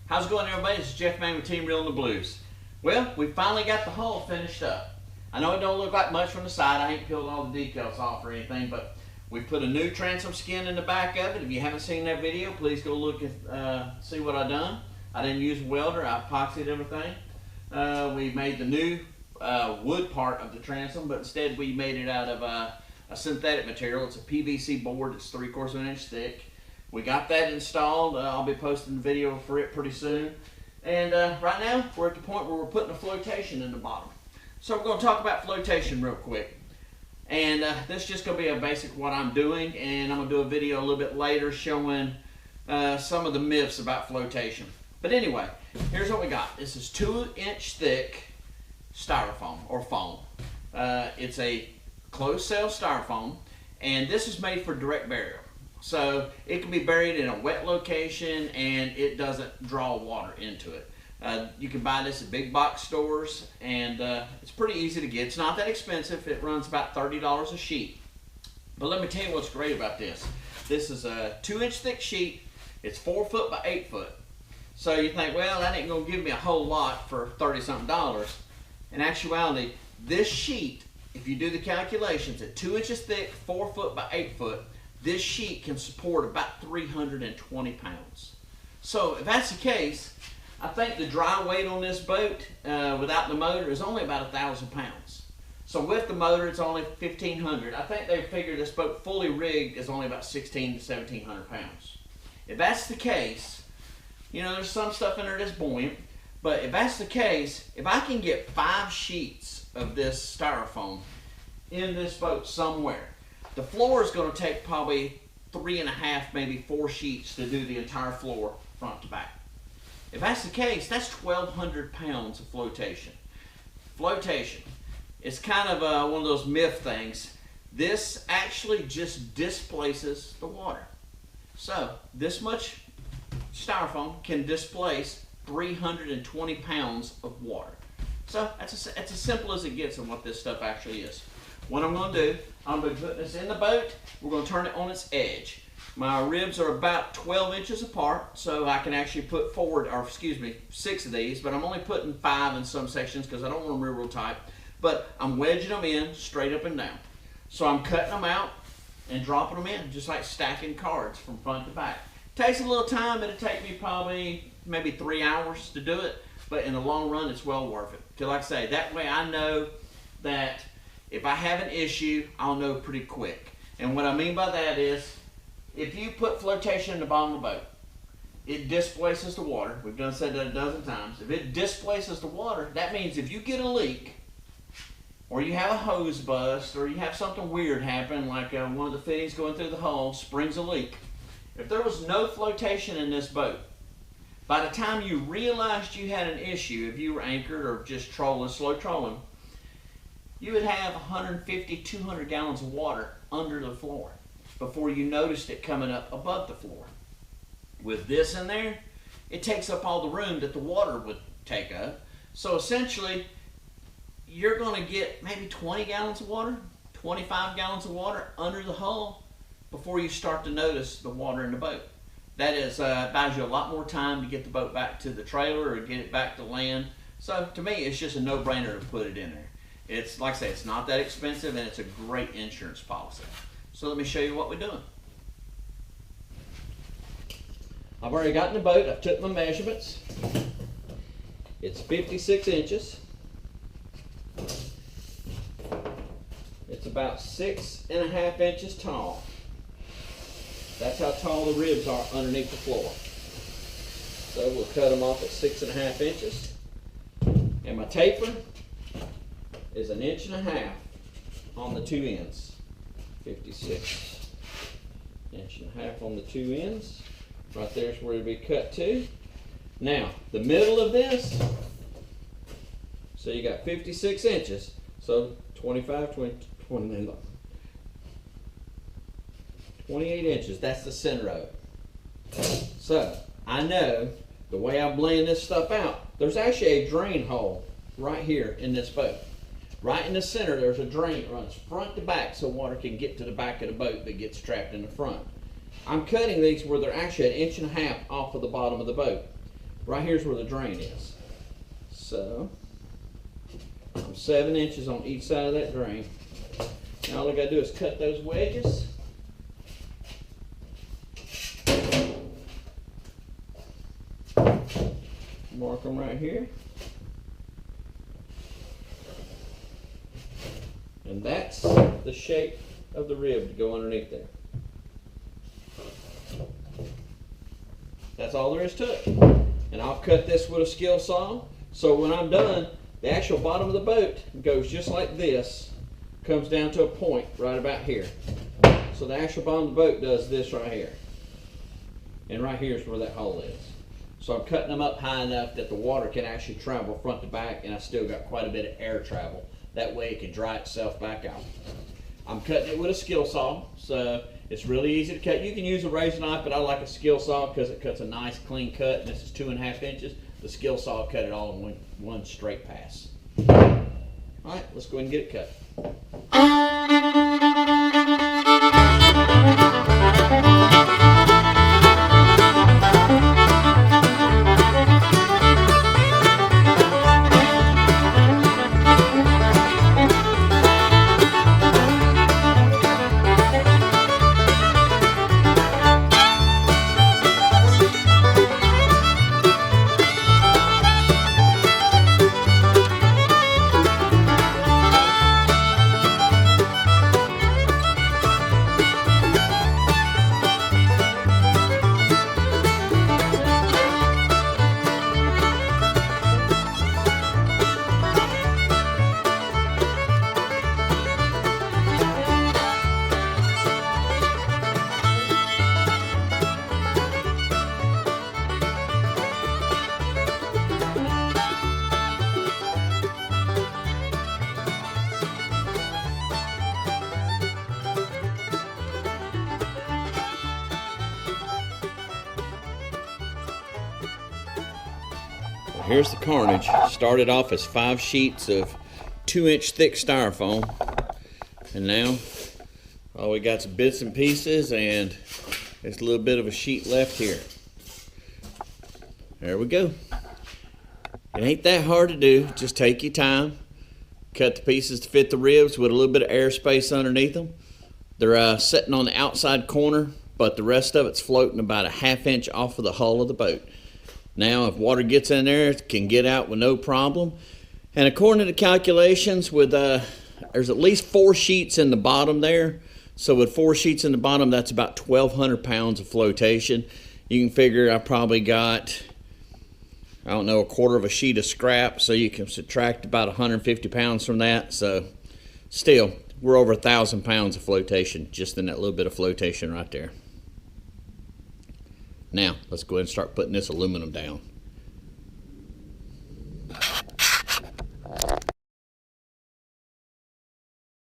How's it going, everybody? This is Jeff Man with Team Real and the Blues. Well, we finally got the hull finished up. I know it don't look like much from the side. I ain't peeled all the decals off or anything, but we put a new transom skin in the back of it. If you haven't seen that video, please go look at see what I done. I didn't use a welder. I epoxied everything. We made the new wood part of the transom, but instead we made it out of a synthetic material. It's a PVC board. It's 3/4 of an inch thick. We got that installed. I'll be posting the video for it pretty soon. And right now, we're at the point where we're putting a flotation in the bottom. So we're going to talk about flotation real quick. And this is just going to be a basic what I'm doing. And I'm going to do a video a little bit later showing some of the myths about flotation. But anyway, here's what we got. This is 2-inch thick styrofoam or foam. It's a closed cell styrofoam. And this is made for direct burial. So it can be buried in a wet location and it doesn't draw water into it. You can buy this at big box stores and it's pretty easy to get. It's not that expensive. It runs about $30 a sheet. But let me tell you what's great about this. This is a 2-inch thick sheet. It's 4 foot by 8 foot. So you think, well, that ain't going to give me a whole lot for $30-something. In actuality, this sheet, if you do the calculations, at 2 inches thick, 4 foot by 8 foot, this sheet can support about 320 pounds. So if that's the case, I think the dry weight on this boat without the motor is only about 1,000 pounds. So with the motor, it's only 1,500. I think they figure this boat fully rigged is only about 1,600 to 1,700 pounds. If that's the case, you know, there's some stuff in there that's buoyant, but if that's the case, if I can get 5 sheets of this styrofoam in this boat somewhere, the floor is going to take probably 3.5, maybe 4 sheets to do the entire floor front to back. If that's the case, that's 1,200 pounds of flotation. Flotation, it's kind of one of those myth things. This actually just displaces the water. So this much styrofoam can displace 320 pounds of water. So that's as simple as it gets on what this stuff actually is. What I'm going to do, I'm going to put this in the boat. We're going to turn it on its edge. My ribs are about 12 inches apart, so I can actually put 6 of these, but I'm only putting 5 in some sections because I don't want them real tight. But I'm wedging them in straight up and down. So I'm cutting them out and dropping them in, just like stacking cards from front to back. Takes a little time. It'll take me probably maybe 3 hours to do it, but in the long run, it's well worth it. Because like I say, that way I know that if I have an issue, I'll know pretty quick. And what I mean by that is, if you put flotation in the bottom of the boat, it displaces the water. We've said that a dozen times. If it displaces the water, that means if you get a leak, or you have a hose bust, or you have something weird happen, like one of the fittings going through the hull springs a leak. If there was no flotation in this boat, by the time you realized you had an issue, if you were anchored or just trolling, slow trolling, you would have 150, 200 gallons of water under the floor before you noticed it coming up above the floor. With this in there, it takes up all the room that the water would take up. So essentially, you're going to get maybe 20 gallons of water, 25 gallons of water under the hull before you start to notice the water in the boat. That is, buys you a lot more time to get the boat back to the trailer or get it back to land. So to me, it's just a no-brainer to put it in there. It's, like I say, it's not that expensive and it's a great insurance policy. So let me show you what we're doing. I've already got in the boat. I've took my measurements. It's 56 inches. It's about 6.5 inches tall. That's how tall the ribs are underneath the floor. So we'll cut them off at 6.5 inches. And my taper is 1.5 inches on the 2 ends. 56. 1.5 inches on the 2 ends. Right there's where it'll be cut to. Now, the middle of this, so you got 56 inches. So 28 inches, that's the center of it. So I know the way I blend this stuff out, there's actually a drain hole right here in this boat. Right in the center, there's a drain that runs front to back so water can get to the back of the boat that gets trapped in the front. I'm cutting these where they're actually 1.5 inches off of the bottom of the boat. right here's where the drain is. So I'm 7 inches on each side of that drain. Now all I gotta do is cut those wedges. Mark them right here. And that's the shape of the rib to go underneath there. That's all there is to it. And I'll cut this with a skill saw. So when I'm done, the actual bottom of the boat goes just like this, comes down to a point right about here. So the actual bottom of the boat does this right here. And right here is where that hole is. So I'm cutting them up high enough that the water can actually travel front to back, and I still got quite a bit of air travel. That way it can dry itself back out. I'm cutting it with a skill saw, so it's really easy to cut. You can use a razor knife, but I like a skill saw because it cuts a nice clean cut. And this is 2.5 inches. The skill saw cut it all in one straight pass. All right, let's go ahead and get it cut. Here's the carnage. Started off as 5 sheets of 2-inch thick styrofoam, and now all we got is bits and pieces, and there's a little bit of a sheet left here. There we go. It ain't that hard to do. Just take your time, cut the pieces to fit the ribs with a little bit of airspace underneath them. They're sitting on the outside corner, but the rest of it's floating about a 1/2 inch off of the hull of the boat. Now, if water gets in there, it can get out with no problem. And according to the calculations, with there's at least 4 sheets in the bottom there. So with 4 sheets in the bottom, that's about 1,200 pounds of flotation. You can figure I probably got, I don't know, 1/4 of a sheet of scrap. So you can subtract about 150 pounds from that. So still, we're over 1,000 pounds of flotation just in that little bit of flotation right there. Now, let's go ahead and start putting this aluminum down.